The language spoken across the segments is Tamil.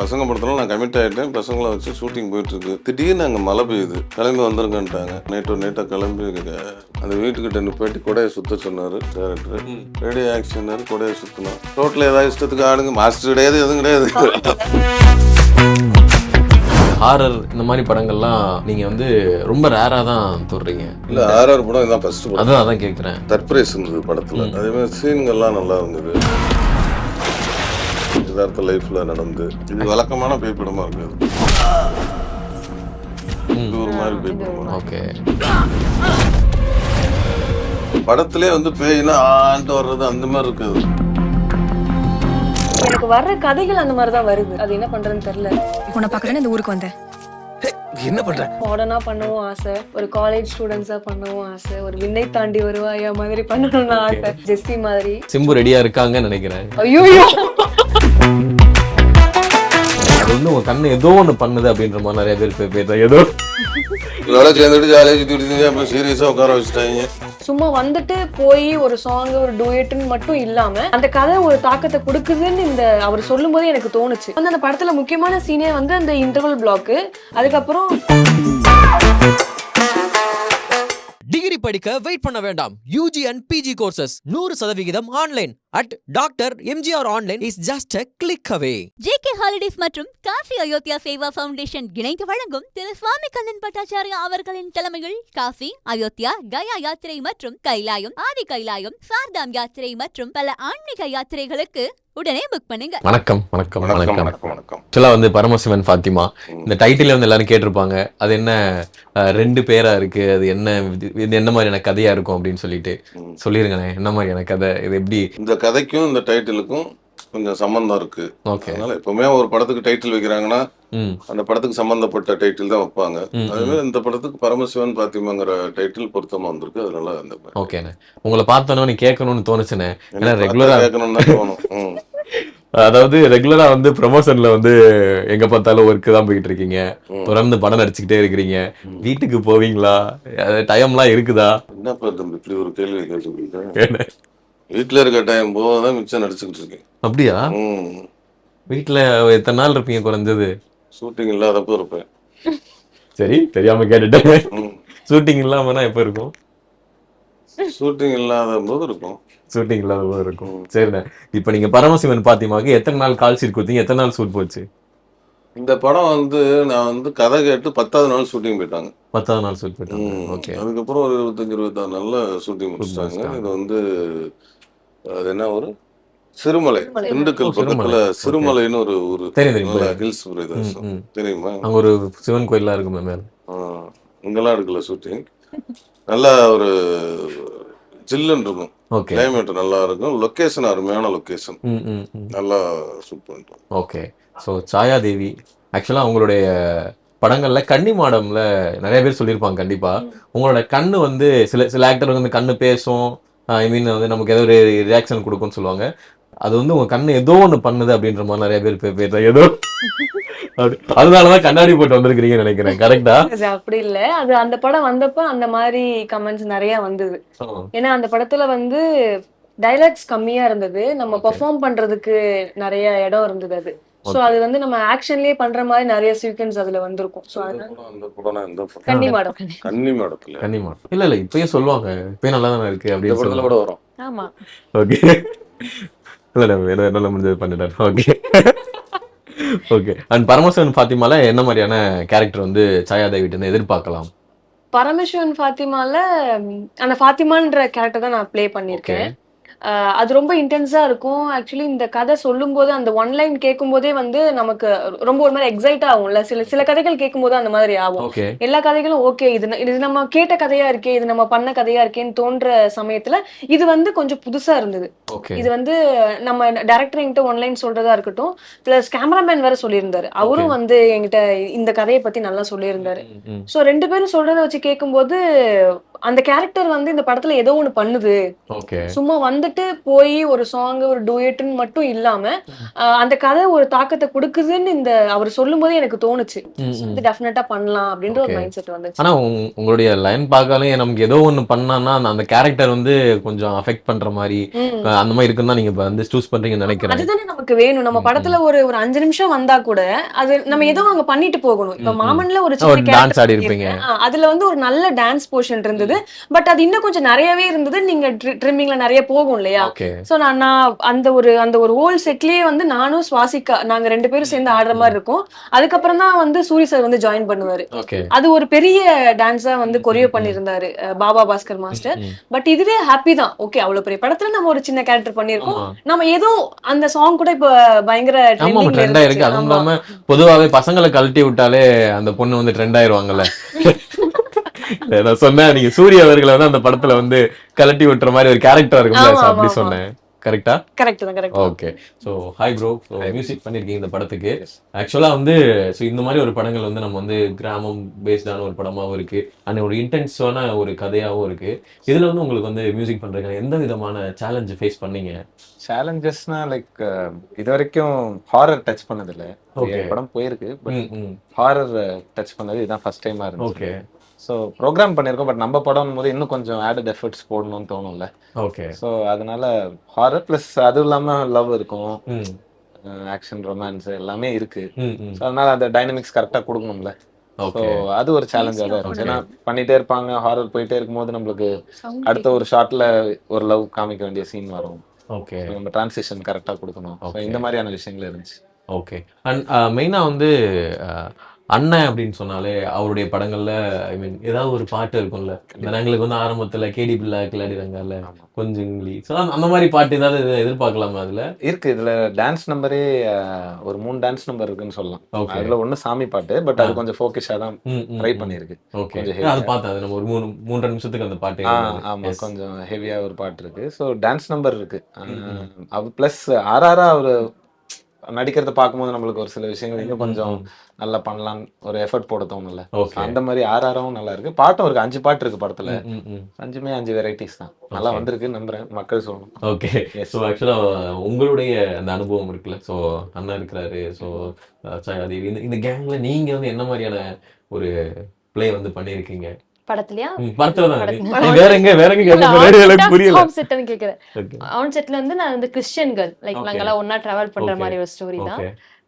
பசங்க படத்துல நான் கமிட் ஆகிட்டேன். பசங்களை வச்சு ஷூட்டிங் போயிட்டு இருக்கு. திடீர்னு அங்கே மழை பெய்யுது. கிளம்பி வந்துருங்கன்ட்டாங்க. நைட்டாக கிளம்பி அந்த வீட்டுக்கிட்ட நிப்பாட்டி கொடையை சுத்த சொன்னார் டேரக்டர். ரெடி ஆக்ஷன்னாரு, கொடையை சுற்றினோம். ரோட்டில் ஏதாவது இஷ்டத்துக்கு ஆடுங்க, மாஸ்டர் கிடையாது, எதுவும் கிடையாது. ஹாரர் இந்த மாதிரி படங்கள்லாம் நீங்க வந்து ரொம்ப ரேரா தான் தோடுறீங்க. இல்லை, ஹாரர் படம் இதான் ஃபர்ஸ்ட் படம். அதான் கேட்குறேன். சர்ப்ரைஸ் இருந்தது படத்தில். அதே மாதிரி சீன்கள்லாம் நல்லா இருந்தது. யதார்த்த லைஃப்ல நடந்து இது வழக்கமான பேய் படமா இருக்காது. இது ஒரு மாதிரி பேய் படமா. ஓகே. படத்திலே வந்து பேய்னா ஆண்டு வர்றது அந்த மாதிரி இருக்காது. எனக்கு வர்ற கதைகள் அந்த மாதிரி தான் வருது. அது என்ன பண்றதுன்னு தெரியல. உன்னை பார்க்கறேன்னு இந்த ஊருக்கு வந்தேன். என்ன பண்ற? மாடர்னா பண்ணவும் ஆசை, ஒரு காலேஜ் ஸ்டூடெண்ட்ஸா பண்ணவும் ஆசை, ஒரு விண்ணை தாண்டி வருவாயா மாதிரி பண்ணணும்னு ஆசை. ஜெஸ்ஸி மாதிரி. சிம்பு ரெடியா இருக்காங்கன்னு நினைக்கிறேன். ஐயோ, அது வந்து உங்க கண்ணு ஏதோ ஒண்ணு பண்ணுது அப்படின்ற மாதிரி நிறைய பேர் பேசுறாங்க. ஏதோ இதோட சேர்ந்துட்டு ஜாலியாக சுற்றி அப்புறம் சீரியஸாக உட்கார வச்சுட்டாங்க. சும்மா வந்துட்டு போய் ஒரு சாங் ஒரு டூயட்னு மட்டும் இல்லாம அந்த கதை ஒரு தாக்கத்தை கொடுக்குதுன்னு இந்த அவர் சொல்லும் போது எனக்கு தோணுச்சு. வந்து அந்த படத்துல முக்கியமான சீனே வந்து அந்த இன்டர்வல் பிளாக். அதுக்கப்புறம் டிகிரி படிக்க வெயிட் பண்ண வேண்டாம். UG and PG courses 100% online at Dr. MGR Online is just a click away. JK Holidays மற்றும் காசி அயோத்தியா சேவா ஃபவுண்டேஷன் இணைந்து வழங்கும் திரு சுவாமி கண்ணன் பட்டாச்சாரியா அவர்களின் தலைமையில் காசி, அயோத்தியா, கயா யாத்திரை மற்றும் கைலாயம், ஆதி கைலாயம், சார்தாம் யாத்திரை மற்றும் பல ஆன்மீக யாத்திரைகளுக்கு உடனே புக் பண்ணுங்க. வணக்கம் வணக்கம் வணக்கம் வணக்கம் வணக்கம் வணக்கம். ஆக்சுவலா வந்து பரமசிவன் ஃபாத்திமா இந்த டைட்டில் வந்து எல்லாரும் கேட்டிருப்பாங்க. அது என்ன ரெண்டு பேரா இருக்கு, அது என்ன, இது என்ன மாதிரியான கதையா இருக்கும் அப்படின்னு சொல்லிட்டு சொல்லிருங்கண்ணே. என்ன மாதிரியான கதை இது? எப்படி இந்த கதைக்கும் இந்த டைட்டிலுக்கும் கொஞ்சம் சம்பந்தம் இருக்கு. ஓகே. அதனால எப்பவுமே ஒரு படத்துக்கு டைட்டில் வைக்கிறாங்கன்னா அந்த படத்துக்கு சம்பந்தப்பட்ட டைட்டில் தான் வைப்பாங்க. அதே மாதிரி இந்த படத்துக்கு பரமசிவன் பாத்திமாங்கிற டைட்டில் பொருத்தமா வந்திருக்கு. அதனால அந்த ஓகேண்ணே. உங்களை பார்த்தோன்னு கேட்கணும்னு தோணுச்சுண்ணே. ஏன்னா ரெகுலரா கேட்கணும்னு தான் தோணும். அதாவது ரெகுலரா வந்து ப்ரமோஷன்ல வந்து எங்க பார்த்தாலும் ஒர்க்கு தான் போயிட்டு இருக்கீங்க. தொடர்ந்து படம் நடிச்சுக்கிட்டே இருக்கிறீங்க. வீட்டுக்கு போவீங்களா? டைம்லாம் இருக்குதா? என்னப்பா தம்பி இப்படி ஒரு கேள்வி கேட்டு வீட்டுல இருக்க டைம் போதான் மிச்சம் நடிச்சுக்கிட்டு இருக்கேன். அப்படியா? வீட்டுல எத்தனை நாள் இருப்பீங்க குறைஞ்சது? ஷூட்டிங் இல்லாதப்போ இருப்பேன். சரி, தெரியாம கேட்டுட்டேன். ஷூட்டிங் இல்லாமனா எப்ப இருக்கும்? ஷூட்டிங் இல்லாத போது இருக்கும். ஷூட்டிங் இல்லாத போது இருக்கும். சரிண்ணே. இப்ப நீங்க பரமசிவன் பாத்திமாக்கு எத்தனை நாள் கால் ஷீட் கொடுத்தீங்க? எத்தனை நாள் ஷூட் போச்சு? இந்த படம் வந்து நான் வந்து கதை கேட்டு 10வது நாள் ஷூட்டிங் போயிட்டாங்க. 10வது நாள் ஷூட் போயிட்டாங்க. ஓகே. அதுக்கப்புறம் ஒரு 25-26 நாள்ல ஷூட்டிங் முடிச்சிட்டாங்க. இது வந்து அது என்ன ஒரு சிறுமலை, திண்டுக்கல் பக்கத்துல சிறுமலைன்னு ஒரு ஊரு. தெரியும். ஹில்ஸ் பிரதேசம் தெரியுமா? அங்க ஒரு சிவன் கோயில்லாம் இருக்குமே மேல. இங்கெல்லாம் இருக்குல்ல ஷூட்டிங். நல்லா ஒரு ஜில்லுன்னு இருக்கும். கிளைமேட் நல்லா இருக்கும். லொகேஷன் அருமையான லொகேஷன். நல்லா ஷூட் பண்ணிட்டோம். ஓகே. ஸோ சாயாதேவி ஆக்சுவலா உங்களுடைய படங்கள்ல கன்னி மாடம்ல நிறைய பேர் சொல்லியிருப்பாங்க. கண்டிப்பா உங்களோட கண்ணு வந்து சில ஆக்டர் வந்து கண்ணு பேசும், ஐ மீன் வந்து நமக்கு ஏதோ ஒரு ரியாக்ஷன் கொடுக்கும்னு சொல்லுவாங்க. அது வந்து உங்க கண்ணு ஏதோ ஒன்று பண்ணுது அப்படின்ற மாதிரி நிறைய பேர் பேசுறாங்க. ஏதோ அதனாலதான் கண்ணாடி போட்டு வந்திருக்கிறீங்கன்னு நினைக்கிறேன். கரெக்டா? அப்படி இல்ல, அது அந்த படம் வந்தப்ப அந்த மாதிரி கமெண்ட்ஸ் நிறைய வந்தது. ஏன்னா அந்த படத்துல வந்து டைலாக்ஸ் கம்மியா இருந்தது, நம்ம பெர்ஃபார்ம் பண்றதுக்கு நிறைய இடம் இருந்தது. அது சோ அது வந்து நம்ம ஆக்ஷன்லயே பண்ற மாதிரி நிறைய சீக்வென்ஸ் அதுல வந்திருக்கும். சோ கன்னி மாடம் இல்ல இப்பயே சொல்லுவாங்க, இப்பயே நல்லா தானே இருக்கு அப்படின்னு சொல்ல வரும். ஆமா. ஓகே. இல்ல என்ன முடிஞ்சது பண்ணிட்டாரு. ஓகே. ஓகே. அண்ட் பரமசிவன் ஃபாத்திமால என்ன மாதிரியான கேரக்டர் வந்து சாயாதேவிட்ட இருந்து எதிர்பார்க்கலாம்? பரமசிவன் ஃபாத்திமால அந்த ஃபாத்திமான்ற கேரக்டர் தான் நான் ப்ளே பண்ணிருக்கேன். அது ரொம்ப இன்டென்ஸா இருக்கும். ஆக்சுவலி இந்த கதை சொல்லும் போது அந்த ஒன் லைன் கேட்கும் போதே வந்து நமக்கு ரொம்ப ஒரு மாதிரி எக்ஸைட் ஆகும்ல. சில கதைகள் கேட்கும் போது அந்த மாதிரி ஆகும். எல்லா கதைகளும் ஓகே, இது நம்ம கேட்ட கதையா இருக்கே, இது நம்ம பண்ண கதையா இருக்கேன்னு தோன்ற சமயத்துல இது வந்து கொஞ்சம் புதுசா இருந்தது. இது வந்து நம்ம டைரக்டர் என்கிட்ட ஒன் லைன் சொல்றதா இருக்கட்டும், பிளஸ் கேமராமேன் வேற சொல்லியிருந்தாரு. அவரும் வந்து என்கிட்ட இந்த கதையை பத்தி நல்லா சொல்லியிருந்தாரு. சோ 2 பேரும் சொல்றதை வச்சு கேட்கும் போது அந்த கேரக்டர் வந்து இந்த படத்துல ஏதோ ஒண்ணு பண்ணுது, சும்மா வந்துட்டு வந்துட்டு போய் ஒரு சாங் ஒரு டூயட்னு மட்டும் இல்லாம அந்த கதை ஒரு தாக்கத்தை கொடுக்குதுன்னு இந்த அவர் சொல்லும் போதே எனக்கு தோணுச்சு இது டெஃபினட்டா பண்ணலாம் அப்படின்ற ஒரு மைண்ட் செட் வந்துச்சு. ஆனா உங்களுடைய லைன் பார்க்காலே நமக்கு ஏதோ ஒண்ணு பண்ணான்னா அந்த கேரக்டர் வந்து கொஞ்சம் அஃபெக்ட் பண்ற மாதிரி அந்த மாதிரி இருக்குன்னு தான் நீங்க இப்ப வந்து சூஸ் பண்றீங்கன்னு நினைக்கிறேன். அதுதானே நமக்கு வேணும். நம்ம படத்துல ஒரு 5 நிமிஷம் வந்தா கூட அது நம்ம ஏதோ அங்க பண்ணிட்டு போகணும். இப்ப மாமன்ல ஒரு சின்ன டான்ஸ் ஆடி இருப்பீங்க, அதுல வந்து ஒரு நல்ல டான்ஸ் போர்ஷன் இருந்தது. பட் அது இன்னும் கொஞ்சம் நிறையவே இருந்தது. நீங்க ட்ரிம்மிங்ல நிறைய போகும் இல்லையா? சோ நான் அந்த ஒரு ஹோல் செட்லயே வந்து நானும் சுவாசிக்கா நாங்க 2 பேரும் சேர்ந்து ஆடுற மாதிரி இருக்கும். அதுக்கப்புறம் தான் வந்து சூரி சார் வந்து ஜாயின் பண்ணுவாரு. அது ஒரு பெரிய டான்ஸா வந்து கொரியோ பண்ணிருந்தாரு பாபா பாஸ்கர் மாஸ்டர். பட் இதுவே ஹாப்பி தான். ஓகே, அவ்வளவு பெரிய படத்துல நம்ம ஒரு சின்ன கேரக்டர் பண்ணிருக்கோம். நம்ம ஏதோ அந்த சாங் கூட இப்ப பயங்கர ட்ரெண்டா இருக்கு. அதுவும் இல்லாம பொதுவாவே பசங்களை கழட்டி விட்டாலே அந்த பொண்ணு வந்து ட்ரெண்ட் ஆயிருவாங்கல்ல. நான் சொன்னேன், நீங்க சூரிய அவர்களை வந்து அந்த படத்துல வந்து கலட்டி விட்டுற மாதிரி ஒரு கேரக்டர் இருக்கும்ல, அப்படி சொன்னேன். கரெக்டா? கரெக்ட் தான், correct. Okay. So hi bro, music பண்ணிருக்கீங்க இந்த படத்துக்கு. ஆக்சுவலா வந்து இந்த மாதிரி ஒரு படங்கள் வந்து நம்ம வந்து கிராமம் பேஸ்டான ஒரு படமாவும் இருக்கு, அண்ட் ஒரு இன்டென்ஸான ஒரு கதையாவும் இருக்கு. இதுல வந்து உங்களுக்கு வந்து மியூசிக் பண்றதுக்கு எந்த விதமான சேலஞ்ச் ஃபேஸ் பண்ணீங்க? சேலஞ்சஸ்னா லைக் இது வரைக்கும் ஹாரர் டச் பண்ணது இல்ல. படம் போயிருக்கு, பட் ஹாரர் டச் பண்ணது இதுதான் ஃபர்ஸ்ட் டைமா இருந்துச்சு. ஓகே. ஸோ ப்ரோக்ராம் பண்ணியிருக்கோம், பட் நம்ம படம் போது இன்னும் கொஞ்சம் ஆடட் எஃபர்ட்ஸ் போடணும்னு தோணும்ல. ஓகே. ஸோ அதனால ஹாரர் ப்ளஸ் அதுவும் இல்லாமல் லவ் இருக்கும், ஆக்ஷன் ரொமான்ஸ் எல்லாமே இருக்கு. ஸோ அதனால அந்த டைனமிக்ஸ் கரெக்டாக கொடுக்கணும்ல. ஸோ அது ஒரு சேலஞ்சாக தான் இருந்துச்சு. ஏன்னா பண்ணிட்டே இருப்பாங்க, ஹாரர் போயிட்டே இருக்கும்போது நம்மளுக்கு அடுத்த ஒரு ஷார்ட்ல ஒரு லவ் காமிக்க வேண்டிய சீன் வரும். ஓகே. நம்ம டிரான்சிஷன் கரெக்டாக கொடுக்கணும். ஸோ இந்த மாதிரியான விஷயங்கள் இருந்துச்சு. ஓகே. அண்ட் மெயினாக வந்து அண்ணன் அப்படின்னு சொன்னாலே அவருடைய படங்கள்ல ஐ மீன் ஏதாவது ஒரு பாட்டு இருக்கும்ல. எங்களுக்கு வந்து ஆரம்பத்துல கேடி பிள்ளை கிளாடிறாங்கல்ல கொஞ்சம் ஸோ அந்த மாதிரி பாட்டு ஏதாவது எதிர்பார்க்கலாமா? அதுல இருக்கு. இதுல டான்ஸ் நம்பரே ஒரு 3 டான்ஸ் நம்பர் இருக்குன்னு சொல்லலாம். அதுல ஒண்ணு சாமி பாட்டு, பட் அது கொஞ்சம் ஃபோக்கஸா தான் ட்ரை பண்ணிருக்கு. ஓகே, அது பார்த்தேன். அது நம்ம ஒரு 3 நிமிஷத்துக்கு அந்த பாட்டு. ஆமா, கொஞ்சம் ஹெவியா ஒரு பாட்டு இருக்கு. ஸோ டான்ஸ் நம்பர் இருக்கு. அது பிளஸ் ஆர்ஆரா ஒரு நடிக்கிறத பார்க்கும்போது நம்மளுக்கு ஒரு சில விஷயங்கள் இன்னும் கொஞ்சம் நல்லா பண்ணலாம், ஒரு எஃபர்ட் போட தோணும்ல. அந்த மாதிரி ஆர்ஆரும் நல்லா இருக்கு. பாட்டும் இருக்கு, 5 பாட்டு இருக்கு படத்துல. 5மே 5 வெரைட்டிஸ் தான். நல்லா வந்திருக்கு நம்புறேன், மக்கள் சொல்லணும். ஓகே. ஸோ ஆக்சுவலா உங்களுடைய அந்த அனுபவம் இருக்குல்ல, ஸோ அண்ணா இருக்கிறாரு, ஸோ சாயாதேவி, இந்த கேங்ல நீங்க வந்து என்ன மாதிரியான ஒரு பிளே வந்து பண்ணிருக்கீங்க படத்துலயா? படத்துல தான். வேற எங்க புரியல. ஆன் செட்னு கேக்குறேன். ஆன் செட்ல வந்து நான் வந்து கிறிஸ்டியன் கேர்ள், லைக் நாங்க எல்லாம் ஒண்ணா டிராவல் பண்ற மாதிரி ஒரு ஸ்டோரி தான்.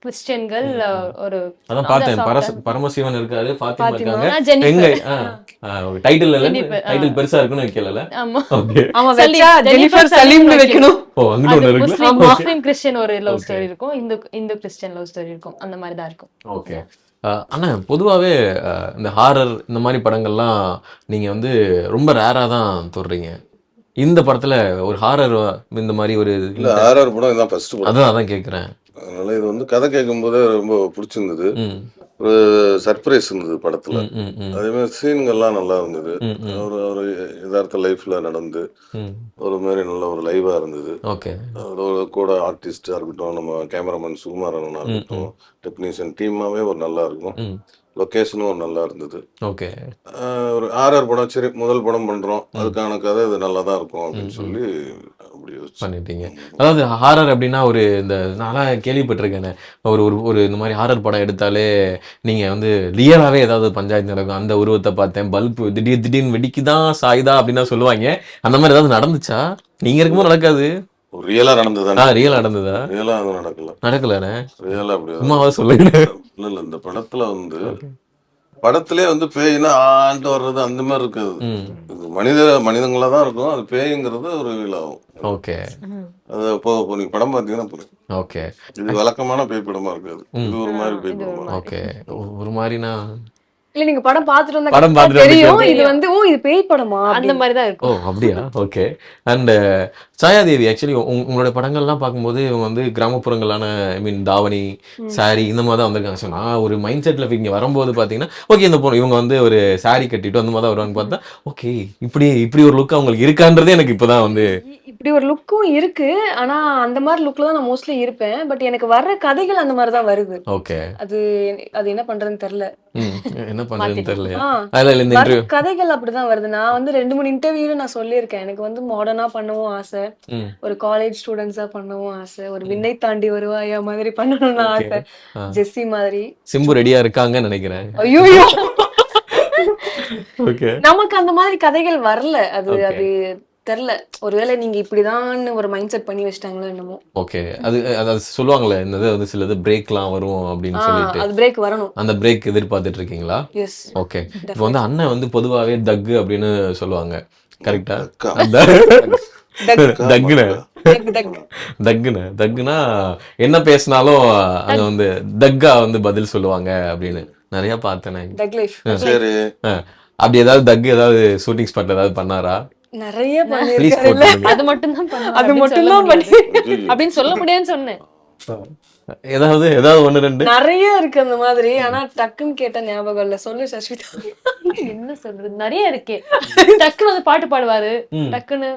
கிறிஸ்டியன் கேர்ள் ஒரு அதான் பார்த்தேன். பரமசிவன் இருக்காரு, ஃபாத்திமா இருக்காங்க. எங்க டைட்டில் டைட்டில் பெருசா இருக்குன்னு வைக்கல. ஆமா ஆமா, வெச்சா ஜெனிஃபர் சலீம்னு வைக்கணும். ஓ, அங்க ஒன்னு இருக்கு. முஸ்லிம் கிறிஸ்டியன் ஒரு லவ் ஸ்டோரி இருக்கும், இந்து கிறிஸ்டியன் லவ் ஸ்டோரி இருக்கும். அந்த மாதிரி தான் இருக்கும். ஓகே. அண்ணா பொதுவாகவே இந்த ஹாரர் இந்த மாதிரி படங்கள்லாம் நீங்கள் வந்து ரொம்ப ரேராக தான் தொடுறீங்க. இந்த படத்தில் ஒரு ஹாரர் இந்த மாதிரி ஒரு இல்லை, ஹாரர் படம் இதான் ஃபர்ஸ்ட் படம். அதான் கேட்குறேன். அதனால இது வந்து கதை கேட்கும் போதே ரொம்ப பிடிச்சிருந்தது. ஒரு சர்ப்ரைஸ் இருந்தது படத்துல. அதே மாதிரி சீன்கள்லாம் நல்லா இருந்தது. ஒரு யதார்த்த லைஃப்ல நடந்து ஒரு மாதிரி நல்ல ஒரு லைவா இருந்தது. ஒரு கூட ஆர்டிஸ்டா இருக்கட்டும், நம்ம கேமராமேன் சுகுமாரனா இருக்கட்டும், டெக்னீஷியன் டீமாவே ஒரு நல்லா இருக்கும். லொகேஷனும் ஒரு நல்லா இருந்தது. ஓகே. ஒரு ஆர்ஆர் படம், சரி முதல் படம் பண்றோம், அதுக்கான கதை இது நல்லா தான் இருக்கும் அப்படின்னு சொல்லி அப்படி பண்ணிட்டீங்க. அதாவது ஹாரர் அப்படின்னா ஒரு இந்த நான் கேள்விப்பட்டிருக்கேன், ஒரு இந்த மாதிரி ஹாரர் படம் எடுத்தாலே நீங்க வந்து ரியலாவே ஏதாவது பஞ்சாயத்து நடக்கும். அந்த உருவத்தை பார்த்தேன், பல்பு திடீர்னு வெடிக்குதான் சாயுதா அப்படின்னா சொல்லுவாங்க. அந்த மாதிரி ஏதாவது நடந்துச்சா? நீங்க இருக்கும்போது நடக்காது. ரியலா நடந்ததா? ரியலா நடந்ததா? ரியலா அது நடக்கலண்ணே. ரியலா அப்படி சும்மாவா சொல்லுங்க. இல்ல, இந்த படத்துல வந்து படத்திலே வந்து பேய்னா ஆண்டு வர்றது அந்த மாதிரி இருக்காது. மனிதங்களா தான் இருக்கும். அது பேய்ங்கிறது ஒரு ஆகும். ஓகே. அது இப்போ நீங்க படம் பாத்தீங்கன்னா புரியும். ஓகே. இது வழக்கமான பேய் படமா இருக்காது, இது ஒரு மாதிரி பேய் படமா. ஓகே. ஒரு மாதிரினா இல்ல, நீங்க படம் பாத்துட்டு தெரியும் இது வந்து இது பேய் படமா அந்த மாதிரி தான் இருக்கும். ஓ, அப்படியா? ஓகே. அண்ட் சாயாதேவி, ஆக்சுவலி உங்களோட படங்கள்லாம் பார்க்கும்போது இவங்க வந்து கிராமப்புறங்களான ஐ மீன் தாவணி, சாரி இந்த மாதிரி தான் வந்திருக்காங்க. ஸோ நான் ஒரு மைண்ட் செட்டில் இங்கே வரும்போது பார்த்தீங்கன்னா ஓகே இந்த இவங்க வந்து ஒரு சாரி கட்டிட்டு அந்த மாதிரி தான் வருவாங்க. பார்த்தா ஓகே இப்படி ஒரு லுக் அவங்களுக்கு இருக்கான்றதே எனக்கு இப்போதான் வந்து இப்படி ஒரு லுக்கும் இருக்கு. ஆனா அந்த மாதிரி லுக்ல தான் நான் மோஸ்ட்லி இருப்பேன். பட் எனக்கு வர்ற கதைகள் அந்த மாதிரி தான் வருது. ஓகே. அது என்ன பண்றதுன்னு தெரியல. என்ன என்ன பண்றதுன்னு தெரியலையா? ஆ. அதுல இந்த வர இன்டர்வியூ. கதைகள் அப்படிதான் வருது. நான் வந்து 2-3 இன்டர்வியூல நான் சொல்லியிருக்கேன். எனக்கு வந்து மாடர்னா பண்ணவும் ஆசை. ஒரு காலேஜ் ஸ்டூடெண்ட்ஸா பண்ணவும் ஆசை. ஒரு விண்ணை தாண்டி வருவாயா மாதிரி பண்ணணும்னு ஓகே. ஆசை. ஜெஸ்ஸி மாதிரி. சிம்பு ரெடியா இருக்காங்கன்னு நினைக்கிறேன். ஐயோயோ! ஓகே. நமக்கு அந்த மாதிரி கதைகள் வரல. அது Okay. அது தெரியல. ஒருவேளை நீங்க இப்படிதான் ஒரு மைண்ட் செட் பண்ணி வச்சிட்டாங்களோ என்னமோ. ஓகே. அது சொல்லுவாங்கல்ல, இந்த இது வந்து சிலது பிரேக்லாம் வரும் அப்படின்னு சொல்லிட்டு. அது பிரேக் வரணும். அந்த பிரேக் எதிர்பார்த்துட்டு இருக்கீங்களா? எஸ். ஓகே. இப்போ வந்து அண்ணன் வந்து பொதுவாவே தக்கு அப்படின்னு சொல்லுவாங்க. கரெக்டா? தக்கா. தக்குன தக்குனா என்ன பேசினாலும் அங்க வந்து தக்கா வந்து பதில் சொல்லுவாங்க அப்படின்னு நிறைய பார்த்தேன். டக் லைஃப். சரி. அப்படி ஏதாவது தக்கு ஏதாவது ஷூட்டிங் ஸ்பாட்ல ஏதாவது பண்ணாரா? நிறைய ப்ளீஸ் பண்ணிருக்காரு. அது மட்டும் தான் பண்ணுவேன். அது அப்படின்னு மட்டும் சொல்ல தான் முடியாது. பண்ணி அப்படின்னு சொல்ல முடியாதுன்னு சொன்னேன். ஏதாவது ஒண்ணு ரெண்டு நிறைய இருக்கு அந்த மாதிரி. ஆனா டக்குன்னு கேட்ட ஞாபகம் இல்ல. சொல்லு சஷ்மிதா. என்ன சொல்றது, நிறைய இருக்கே. டக்குன்னு வந்து பாட்டு பாடுவாரு. டக்குன்னு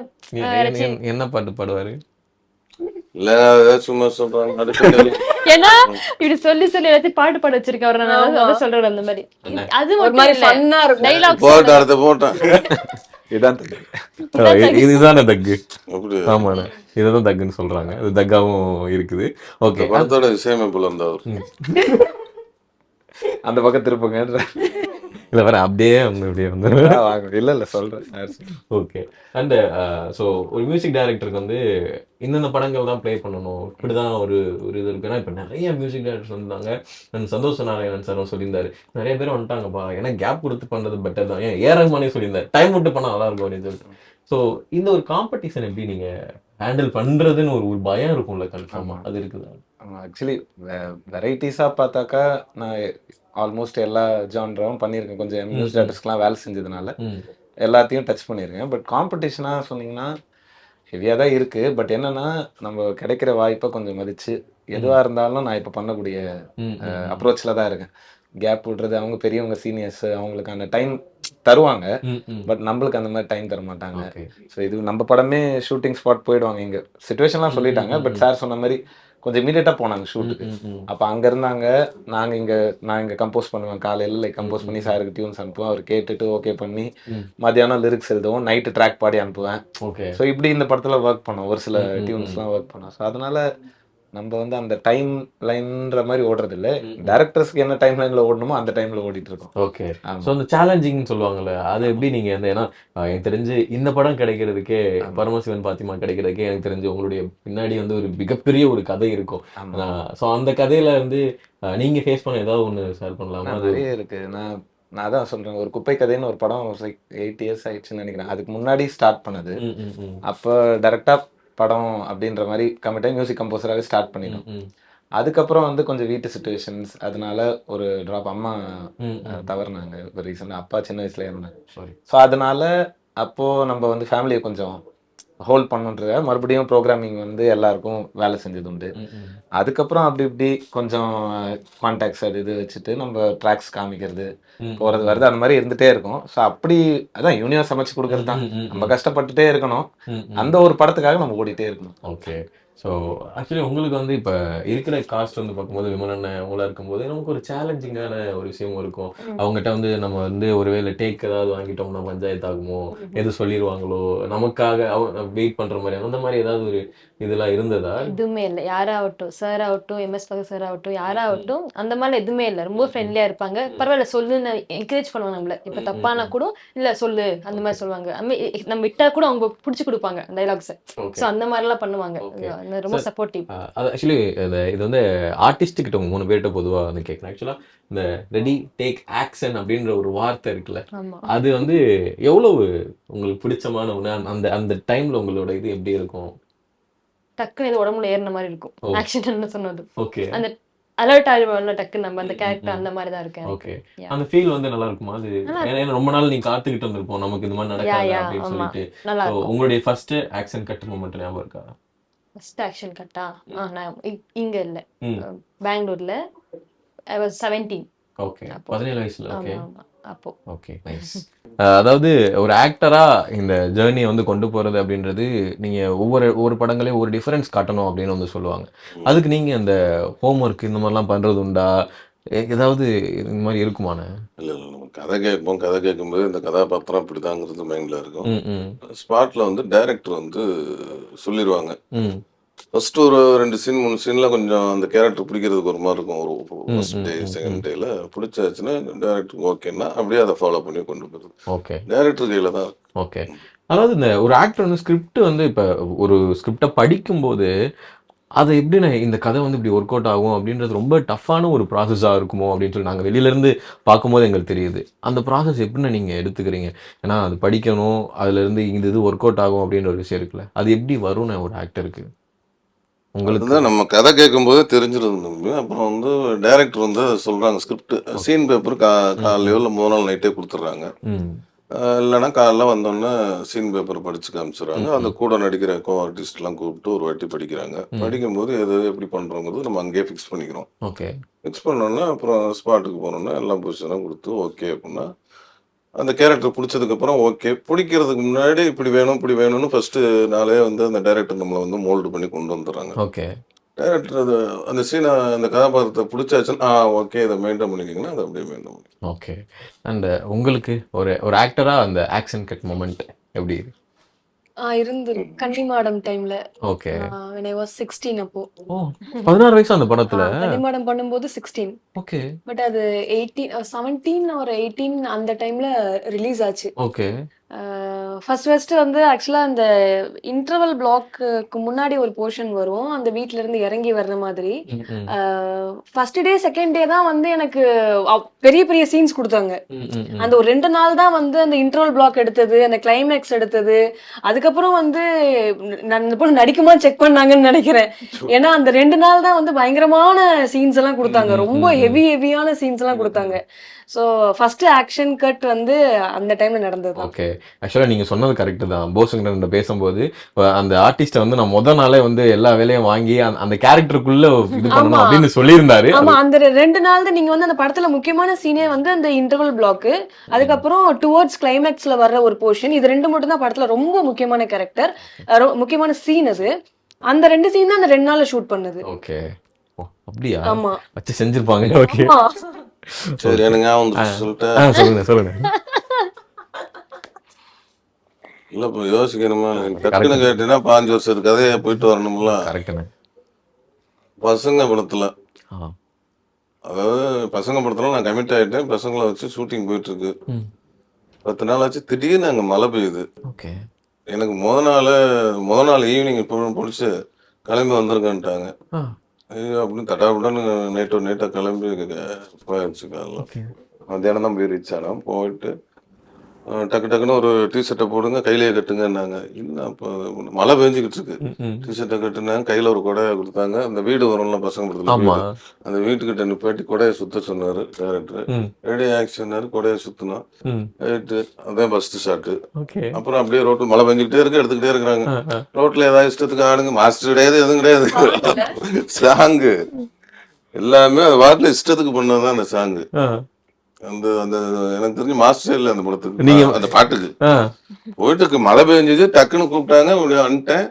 என்ன பாட்டு பாடுவாரு? இல்ல ஏதாவது சும்மா சொல்றாங்க அடுத்த ஏன்னா இப்படி சொல்லி எல்லாத்தையும் பாட்டு பாட வச்சிருக்கேன் அவரை. நான் அதை சொல்றேன் அந்த மாதிரி. அது ஒரு ஒரு மாதிரி மாதிரி ஃபன்னா இருக்கும். டைலாக்ஸ் போட்டா அடுத்த போட்டான் இதான் இதுதானே தக்கு. அப்படி ஆமாண்ணே, இதுதான் தக்குன்னு சொல்றாங்க. அது தக்காவும் இருக்குது. ஓகே. இந்த படத்தோட இசையமைப்புல இருந்தவர். அந்த பக்கம் திருப்புங்க. இல்ல வேற அப்படியே வந்து இப்படியே வந்து. இல்ல சொல்றேன். ஓகே. அண்ட் ஸோ ஒரு மியூசிக் டைரக்டருக்கு வந்து இந்தந்த படங்கள் தான் ப்ளே பண்ணணும், இப்படிதான் ஒரு இது இருக்கு. ஏன்னா இப்போ நிறைய மியூசிக் டைரக்டர்ஸ் வந்தாங்க. சந்தோஷ் நாராயணன் சாரும் சொல்லியிருந்தாரு, நிறைய பேர் வந்துட்டாங்கப்பா, ஏன்னா கேப் கொடுத்து பண்றது பெட்டர் தான். ஏன் ரஹ்மானே சொல்லியிருந்தாரு, டைம் விட்டு பண்ணா நல்லா இருக்கும் அப்படின்னு சொல்லிட்டு. ஸோ இந்த ஒரு காம்படிஷன் எப்படி நீங்க ஹேண்டில் பண்றதுன்னு ஒரு பயம் இருக்கும்ல, கன்ஃபார்மா அது இருக்குதா? ஆக்சுவலி வெரைட்டிஸாக பார்த்தாக்கா நான் ஆல்மோஸ்ட் எல்லா ஜான்ராவும் பண்ணியிருக்கேன். கொஞ்சம் மியூசிக் டைரக்டர்ஸ்க்குலாம் வேலை செஞ்சதுனால எல்லாத்தையும் டச் பண்ணியிருக்கேன். பட் காம்படிஷனாக சொன்னீங்கன்னா ஹெவியாக தான் இருக்குது. பட் என்னென்னா நம்ம கிடைக்கிற வாய்ப்பை கொஞ்சம் மதித்து எதுவாக இருந்தாலும் நான் இப்போ பண்ணக்கூடிய அப்ரோச்சில் தான் இருக்கேன். கேப் விடுறது, அவங்க பெரியவங்க சீனியர்ஸ் அவங்களுக்கான டைம் தருவாங்க. பட் நம்மளுக்கு அந்த மாதிரி டைம் தர மாட்டாங்க. ஸோ இது நம்ம படமே ஷூட்டிங் ஸ்பாட் போயிடுவாங்க. இங்கே சுச்சுவேஷன்லாம் சொல்லிட்டாங்க. பட் சார் சொன்ன மாதிரி கொஞ்சம் இமீடியட்டாக போனாங்க ஷூட்டுக்கு. அப்போ அங்கே இருந்தாங்க. நான் இங்கே கம்போஸ் பண்ணுவேன். காலையில் கம்போஸ் பண்ணி சாருக்கு டியூன்ஸ் அனுப்புவேன். அவர் கேட்டுட்டு ஓகே பண்ணி மத்தியானம் லிரிக்ஸ் எழுதுவோம், நைட்டு ட்ராக் பாடி அனுப்புவேன். ஓகே. ஸோ இப்படி இந்த படத்தில் ஒர்க் பண்ணோம். ஒரு சில டியூன்ஸ்லாம் ஒர்க் பண்ணோம். ஸோ அதனால நம்ம வந்து அந்த டைம் லைன்ற மாதிரி ஓடுறது இல்லை. டேரக்டர்ஸ்க்கு என்ன டைம் லைன்ல ஓடணுமோ அந்த டைம்ல ஓடிட்டு இருக்கோம். ஓகே. ஸோ அந்த சேலஞ்சிங்னு சொல்லுவாங்கல்ல, அது எப்படி நீங்க ஏன்னா எனக்கு தெரிஞ்சு இந்த படம் கிடைக்கிறதுக்கே, பரமசிவன் பாத்திமா கிடைக்கிறதுக்கே எனக்கு தெரிஞ்சு உங்களுடைய பின்னாடி வந்து ஒரு மிகப்பெரிய ஒரு கதை இருக்கும். ஸோ அந்த கதையில வந்து நீங்க ஃபேஸ் பண்ண ஏதாவது ஒன்று ஷேர் பண்ணலாமா? நிறைய இருக்கு. நான் அதான் சொல்றேன், ஒரு குப்பை கதைன்னு ஒரு படம் 8 இயர்ஸ் ஆயிடுச்சுன்னு நினைக்கிறேன். அதுக்கு முன்னாடி ஸ்டார்ட் பண்ணது. அப்போ டைரக்டா படம் அப்படின்ற மாதிரி கமிட்டாக மியூசிக் கம்போசராகவே ஸ்டார்ட் பண்ணிடும். அதுக்கப்புறம் வந்து கொஞ்சம் வீட்டு சுச்சுவேஷன்ஸ், அதனால ஒரு ட்ராப். அம்மா தவறுனாங்க இப்போ ரீசெண்டாக. அப்பா சின்ன வயசுல இருந்தாங்க. ஸோ அதனால அப்போது நம்ம வந்து ஃபேமிலியை கொஞ்சம் ஹோல்ட் பண்ணுன்றத மறுபடியும் ப்ரோக்ராமிங் வந்து எல்லாருக்கும் வேலை செஞ்சது உண்டு. அதுக்கப்புறம் அப்படி இப்படி கொஞ்சம் கான்டாக்ட்ஸ் அது இது வச்சுட்டு நம்ம ட்ராக்ஸ் காமிக்கிறது போகிறது வருது, அந்த மாதிரி இருந்துகிட்டே இருக்கும். ஸோ அப்படி அதான் யூனிவர்ஸ் அமைச்சு கொடுக்கறது தான். நம்ம கஷ்டப்பட்டுட்டே இருக்கணும், அந்த ஒரு படத்துக்காக நம்ம ஓடிட்டே இருக்கணும். ஓகே. ஸோ ஆக்சுவலி உங்களுக்கு வந்து இப்போ இருக்கிற காஸ்ட் வந்து பார்க்கும்போது விமலன் அவங்களா இருக்கும்போது நமக்கு ஒரு சேலஞ்சிங்கான ஒரு விஷயமும் இருக்கும். அவங்ககிட்ட வந்து நம்ம வந்து ஒருவேளை டேக் ஏதாவது வாங்கிட்டோம்னா பஞ்சாயத்து ஆகுமோ, எது சொல்லிடுவாங்களோ, நமக்காக வெயிட் பண்ற மாதிரி அந்த மாதிரி ஏதாவது ஒரு இதெல்லாம் இருந்ததா? எதுவுமே இல்லை. யாராகட்டும், சார் ஆகட்டும், எம்எஸ் பகத் சார் ஆகட்டும், யாராகட்டும் அந்த மாதிரி எதுவுமே இல்லை. ரொம்ப ஃப்ரெண்ட்லியா இருப்பாங்க. பரவாயில்ல சொல்லுன்னு என்கரேஜ் பண்ணுவாங்க நம்மள. இப்போ தப்பானா கூட இல்லை சொல்லு அந்த மாதிரி சொல்லுவாங்க. நம்ம விட்டா கூட அவங்க பிடிச்சி கொடுப்பாங்க டைலாக்ஸை. ஸோ அந்த மாதிரிலாம் பண்ணுவாங்க. ரொம்ப சப்போர்ட்டிவ். அது ஆக்சுவலி இது வந்து ஆர்டிஸ்ட் கிட்ட 3 பேர்கிட்ட பொதுவாக வந்து கேட்குறேன். ஆக்சுவலாக இந்த ரெடி டேக் ஆக்ஷன் அப்படின்ற ஒரு வார்த்தை இருக்குல்ல, அது வந்து எவ்வளவு உங்களுக்கு பிடிச்சமான ஒன்று? அந்த அந்த டைம்ல உங்களோட இது எப்படி இருக்கும்? டக்குன்னு இது உடம்புல ஏறின மாதிரி இருக்கும். ஆக்ஷன் என்ன சொன்னது, ஓகே, அந்த அலர்ட் ஆயிடுவோம்ல டக்குன்னு நம்ம அந்த கேரக்டர், அந்த மாதிரி தான் இருக்கேன். ஓகே. அந்த ஃபீல் வந்து நல்லா இருக்குமா? அது ஏன்னா ரொம்ப நாள் நீங்க காத்துக்கிட்டு வந்திருப்போம் நமக்கு இந்த மாதிரி நடக்காது அப்படின்னு சொல்லிட்டு. நல்லா இருக்கும். உங்களுடைய ஃபர்ஸ்ட் ஆக்ஷன் கட் மொமெண்ட் ஞாபகம் இருக்கா? ஃபர்ஸ்ட் ஆக்ஷன் கட்டா? நான் இங்க இல்ல, பெங்களூர்ல. I was 17. ஓகே, 17 வயசுல. ஓகே, அப்போ ஓகே, நைஸ். அதாவது ஒரு ஆக்டரா இந்த ஜேர்னியை வந்து கொண்டு போறது அப்படின்றது, நீங்க ஒவ்வொரு படங்களையும் ஒரு டிஃபரன்ஸ் காட்டணும் அப்படின்னு வந்து சொல்லுவாங்க. அதுக்கு நீங்க அந்த ஹோம்ஒர்க் இந்த மாதிரிலாம் பண்றது உண்டா? ஏதாவது இந்த மாதிரி இருக்குமாண்ணே? இல்லை இல்லை, நம்ம கதை கேட்போம். கதை கேட்கும்போது இந்த கதாபாத்திரம் இப்படிதாங்கிறது மைண்டில் இருக்கும். ம் ம் ஸ்பாட்டில் வந்து டைரக்டர் வந்து சொல்லிடுவாங்க. ம் ஃபர்ஸ்ட் ஒரு 2 சீன் 3 சீன்ல கொஞ்சம் அந்த கேரக்டர் பிடிக்கிறதுக்கு ஒரு மாதிரி இருக்கும். ஒரு ஃபர்ஸ்ட் டே செகண்ட் டேல பிடிச்சாச்சுன்னா டைரக்டர் ஓகேன்னா அப்படியே அதை ஃபாலோ பண்ணி கொண்டு போகிறது ஓகே டைரக்டர் கையில தான் இருக்கு. ஓகே. அதாவது இந்த ஒரு ஆக்டர் வந்து ஸ்கிரிப்ட் வந்து இப்போ ஒரு ஸ்கிரிப்டை படிக்கும்போது அதை எப்படிண்ணே இந்த கதை வந்து இப்படி ஒர்க் அவுட் ஆகும் அப்படின்றது ரொம்ப டஃப்பான ஒரு ப்ராசஸாக இருக்குமோ அப்படின்னு சொல்லி நாங்கள் வெளியிலேருந்து பார்க்கும்போது எங்களுக்கு தெரியுது. அந்த ப்ராசஸ் எப்படிண்ணே நீங்கள் எடுத்துக்கிறீங்க? ஏன்னா அது படிக்கணும், அதுலேருந்து இந்த இது ஒர்க் அவுட் ஆகும் அப்படின்ற ஒரு விஷயம் இருக்குல்ல, அது எப்படி வரும்ண்ணே ஒரு ஆக்டருக்கு உங்களுக்கு? அதுதான் நம்ம கதை கேட்கும்போது தெரிஞ்சிருந்தோம். அப்புறம் வந்து டைரக்டர் வந்து சொல்றாங்க ஸ்கிரிப்ட் சீன் பேப்பர் காலையோ இல்லை முதல் நாள் நைட்டே கொடுத்துட்றாங்க. ம் இல்லைன்னா காலைல வந்தோடனே சீன் பேப்பர் படிச்சு காமிச்சிடுறாங்க. அந்த கூட நடிக்கிற ஆர்டிஸ்ட்லாம் கூப்பிட்டு ஒரு வாட்டி படிக்கிறாங்க. படிக்கும்போது எது எப்படி பண்ணுறோங்கிறது நம்ம அங்கேயே ஃபிக்ஸ் பண்ணிக்கிறோம். ஓகே ஃபிக்ஸ் பண்ணோன்னா அப்புறம் ஸ்பாட்டுக்கு போனோன்னா எல்லாம் பொசிஷனாக கொடுத்து ஓகே அப்படின்னா அந்த கேரக்டர் பிடிச்சதுக்கப்புறம் ஓகே. பிடிக்கிறதுக்கு முன்னாடி இப்படி வேணும் இப்படி வேணும்னு ஃபர்ஸ்ட் நாளே வந்து அந்த டைரக்டர் நம்மளை வந்து மோல்டு பண்ணி கொண்டு வந்துடுறாங்க. ஓகே டைரக்டர் அது அந்த சீனை அந்த கதாபாத்திரத்தை பிடிச்சாச்சுன்னா ஓகே இதை மெயின்டைன் பண்ணிக்கிங்கன்னா அதை அப்படியே மெயின்டைன் பண்ணி. ஓகே. அண்ட் உங்களுக்கு ஒரு ஒரு ஆக்டராக அந்த ஆக்ஷன் கட் மொமெண்ட் எப்படி? இருந்து கன்னிமாடம் டைம்ல ஓகே. when I was 16 அப்போ. ஓ 16 வயசு அந்த படத்துல? கன்னிமாடம் பண்ணும்போது 16. ஓகே பட் அது 17 or 18 அந்த டைம்ல ரிலீஸ் ஆச்சு. ஓகே ஃபர்ஸ்ட் வந்து ஆக்சுவலா அந்த இன்டர்வல் பிளாக்கு முன்னாடி ஒரு போர்ஷன் வரும், அந்த வீட்ல இருந்து இறங்கி வர்ற மாதிரி. ம் ம் ஃபர்ஸ்ட் டே செகண்ட் டே தான் வந்து எனக்கு பெரிய பெரிய சீன்ஸ் கொடுத்தாங்க. ம் ம் ம் அந்த ஒரு 2 நாள் தான் வந்து அந்த இன்டர்வல் பிளாக் எடுத்தது, அந்த கிளைமேக்ஸ் எடுத்தது. அதுக்கப்புறம் வந்து நான் இந்த பொண்ணு நடிக்குமா செக் பண்ணாங்கன்னு நினைக்கிறேன். ஏன்னா அந்த 2 நாள் தான் வந்து பயங்கரமான சீன்ஸ் எல்லாம் கொடுத்தாங்க, ரொம்ப ஹெவியான சீன்ஸ் எல்லாம் கொடுத்தாங்க. ஸோ ஃபர்ஸ்ட் ஆக்ஷன் கட் வந்து அந்த டைம்ல நடந்தது தான். ஓகே. ஆக்சுவலாக நீங்கள் சொன்னது கரெக்டு தான். போஸுங்கிட்ட பேசும்போது அந்த ஆர்டிஸ்ட்டை வந்து நான் முத நாளே வந்து எல்லா வேலையும் வாங்கி அந்த கேரக்டருக்குள்ள இது பண்ணணும் அப்படின்னு சொல்லியிருந்தாரு. ஆமா, அந்த 2 நாள் தான் நீங்க வந்து அந்த படத்துல முக்கியமான சீனே வந்து அந்த இன்டர்வல் பிளாக், அதுக்கப்புறம் டுவர்ட்ஸ் கிளைமேக்ஸ்ல வர்ற ஒரு போர்ஷன், இது 2 மட்டும் தான் படத்துல ரொம்ப முக்கியமான கேரக்டர், முக்கியமான சீன். அது அந்த 2 சீன் தான் அந்த 2 நாள்ல ஷூட் பண்ணது. ஓகே. ஓ அப்படியா? ஆமா வச்சு செஞ்சிருப்பாங்க. ஓகே சரி எனக்கு ஞாபகம் சொல்லிட்டேன். சொல்லுங்க சொல்லுங்க. இல்லை இப்போ யோசிக்கணுமா? டக்குன்னு கேட்டீங்கன்னா 5 வருஷத்துக்கு கதையை போயிட்டு வரணும்ல. கரெக்டுண்ணே. பசங்க படத்துல ஆ அதாவது பசங்க படத்துல நான் கமிட் ஆகிட்டேன். பசங்களை வச்சு ஷூட்டிங் போயிட்டு இருக்கு. ம் 10 நாள் ஆச்சு. திடீர்னு அங்கே மழை பெய்யுது. ஓகே எனக்கு முத நாள் ஈவினிங் பிடிச்சி கிளம்பி வந்திருக்கேன்ட்டாங்க. ஆ ஐயோ அப்படின்னு தட்டாபுட்டான்னு நைட்டாக கிளம்பி போயிடுச்சு. காலைல ஓகே மத்தியானம் தான் போய் ரீச் ஆனோம். போயிட்டு டக்கு டக்குன்னு ஒரு டிஷர்ட்டை போடுங்க கையிலேயே கட்டுங்கன்னாங்க. இல்லை அப்போ மழை பெஞ்சிக்கிட்டு இருக்கு. ம் ம் டிஷர்ட்டை கட்டுனாங்க, கையில் ஒரு கொடையை கொடுத்தாங்க. அந்த வீடு வரும்ல பசங்க படத்துல ஆமா வீடு. அந்த வீட்டுக்கிட்ட நிப்பாட்டி கொடையை சுத்த சொன்னார் டேரக்டர். ம் ரெடி ஆக்ஷன்னாரு, கொடையை சுற்றினோம். ம் ரைட்டு, அதான் ஃபர்ஸ்ட் ஷாட்டு. ஓகே. அப்புறம் அப்படியே ரோட்டில் மழை பெஞ்சிக்கிட்டே இருக்கு, எடுத்துக்கிட்டே இருக்கிறாங்க. ஆ ரோட்டில் ஏதாவது இஷ்டத்துக்கு ஆடுங்க, மாஸ்டர் கிடையாது எதுவும் கிடையாது. சாங்கு எல்லாமே அது வாட்டில் இஷ்டத்துக்கு பண்ணதான் அந்த சாங்கு. ஆ அந்த அந்த எனக்கு தெரிஞ்சு மாஸ்டர் இல்லை அந்த படத்துக்கு, நீங்க அந்த பாட்டுக்கு. ஆ போயிட்டு மழை பெஞ்சது, டக்குன்னு கூப்பிட்டாங்க, அப்படியே வந்துட்டேன்.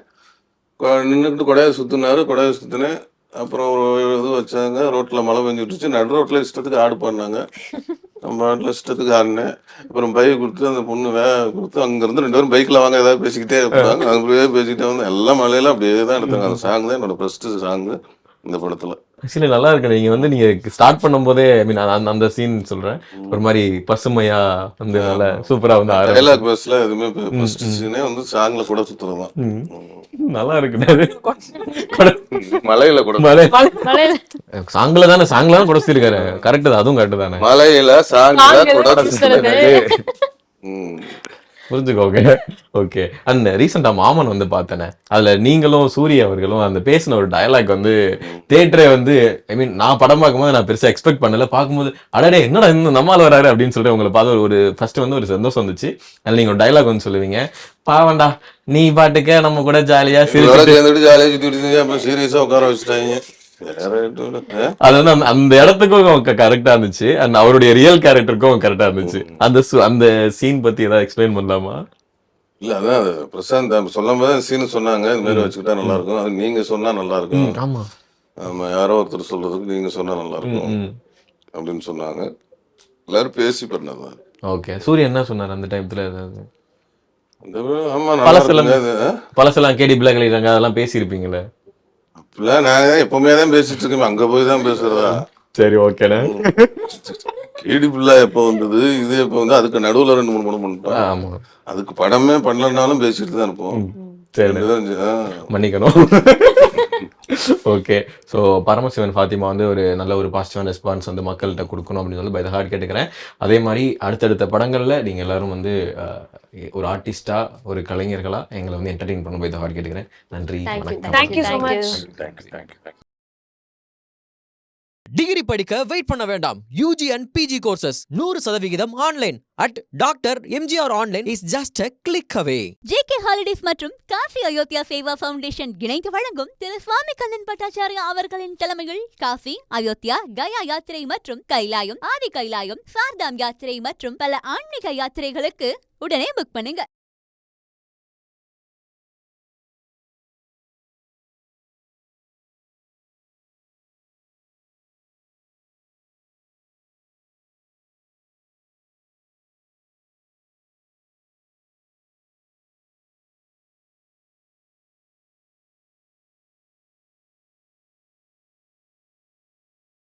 நின்றுக்கிட்டு கொடையை சுற்றினாரு, கொடையை சுற்றினேன். அப்புறம் ஒரு இது வச்சாங்க, ரோட்டில் மழை பெஞ்சுட்டுச்சு. நடு ரோட்டில் இஷ்டத்துக்கு ஆடு பண்ணாங்க. நம்ம நாட்டில் இஷ்டத்துக்கு ஆடினேன். அப்புறம் பைக் கொடுத்து அந்த பொண்ணு கொடுத்து அங்கேருந்து 2 பேரும் பைக்கில் வாங்க ஏதாவது பேசிக்கிட்டே இருப்பாங்க. அப்படியே பேசிக்கிட்டே வந்து எல்லா மழையில அப்படியே தான் எடுத்தாங்க. அந்த சாங் தான் என்னோட ஃபர்ஸ்ட் சாங்கு இந்த படத்தில். ஆக்சுவலி நல்லா இருக்கு. நீங்க ஸ்டார்ட் பண்ணும்போதே ஐ மீன் அந்த சீன் சொல்றேன், ஒரு மாதிரி பசுமையா வந்து நல்லா சூப்பரா வந்து ஆரம்பிச்சு. டைலாக் பஸ்ல எதுவுமே ஃபர்ஸ்ட் சீனே வந்து சாங்ல கூட சுத்துறது தான். நல்லா இருக்கு. மலையில கூட மலையில சாங்ல தானே குறைச்சிருக்காரு. கரெக்ட் தான், அதுவும் கரெக்ட் தானே. மலையில சாங்ல கூட சுத்துறது. புரிஞ்சுக்கோங்க. ஓகே. அந்த ரீசெண்டா மாமன் வந்து பார்த்தேனே, அதுல நீங்களும் சூரிய அவர்களும் அந்த பேசின ஒரு டயலாக் வந்து தியேட்டரே வந்து ஐ மீன் நான் படம் பார்க்கும்போது நான் பெருசா எக்ஸ்பெக்ட் பண்ணல. பார்க்கும்போது அடடே என்னடா இந்த நம்மால் வராரு அப்படின்னு சொல்லிட்டு உங்களை பார்த்து ஒரு ஃபர்ஸ்ட் வந்து ஒரு சந்தோஷம் வந்துச்சு. அதில் நீங்க ஒரு டயலாக் வந்து சொல்லுவீங்க, பாவண்டா நீ பாட்டுக்க நம்ம கூட ஜாலியா சேர்ந்துட்டு ஜாலியா சுத்திட்டு அப்புறம் சீரியஸா உட்கார வச்சுட்டாங்க. அது வந்து அந்த இடத்துக்கும் கரெக்டா இருந்துச்சு, அண்ட் அவருடைய ரியல் கேரக்டருக்கும் கரெக்டா இருந்துச்சு. அந்த சீன் பத்தி ஏதாவது எக்ஸ்பிளைன் பண்ணலாமா? இல்ல அதான் பிரசாந்த் சொல்லும் போது சீனு சொன்னாங்க, இது மாதிரி வச்சுக்கிட்டா நல்லா இருக்கும், அது நீங்க சொன்னா நல்லா இருக்கும். ஆமா ஆமா, யாரோ ஒருத்தர் சொல்றதுக்கு நீங்க சொன்னா நல்லா இருக்கும். அப்படின்னு சொன்னாங்க. எல்லாரும் பேசி பண்ணது. ஓகே. சூர்யா என்ன சொன்னார் அந்த டைத்துல? ஏதாவது ஆமா, நல்லா பழசெல்லாம் இருக்குங்க அது. பழசெல்லாம் கேடி பிளாக் எழுதுறாங்க, அதெல்லாம் பேசியிருப்பீங்களே? அப்படிலாம் நான் எப்பவுமே தான் பேசிட்டு இருக்கேன், அங்க போய் தான் பேசுறதா? சரி, ஓகேண்ணே. கேடி பிள்ளை எப்போ வந்தது, இது எப்போ வந்து, அதுக்கு நடுவுல 2-3 படம் பண்ணிட்டோம். ஆமா. அதுக்கு படமே பண்ணலனாலும் பேசிட்டு தான் இருப்போம். சரி, ரெண்டு மன்னிக்கணும். ஓகே. ஸோ பரமசிவன் ஃபாத்திமா வந்து ஒரு நல்ல ஒரு பாசிட்டிவான ரெஸ்பான்ஸ் வந்து மக்கள்கிட்ட கொடுக்கணும் அப்படின்னு சொல்லி பை த ஹார்ட் கேட்டுக்கிறேன். அதே மாதிரி அடுத்தடுத்த படங்கள்ல நீங்க எல்லாரும் வந்து ஒரு ஆர்டிஸ்டா, ஒரு கலைஞர்களா எங்களை வந்து என்டர்டெயின் பண்ண பை த ஹார்ட் கேட்டுக்கிறேன். நன்றி, வணக்கம். Thank you so much. Degree படிக்க வெயிட் பண்ண வேண்டாம். UG and PG courses 100% online at doctor MGR online is just a click away. JK Holidays மற்றும் காசி அயோத்தியா சேவா ஃபவுண்டேஷன் இணைந்து வழங்கும் திரு சுவாமி கண்ணன் பட்டாச்சாரியா அவர்களின் தலைமையில் காசி, அயோத்தியா, கயா யாத்திரை மற்றும் கைலாயம், ஆதி கைலாயம், சார்தாம் யாத்திரை மற்றும் பல ஆன்மீக யாத்திரைகளுக்கு உடனே புக் பண்ணுங்க.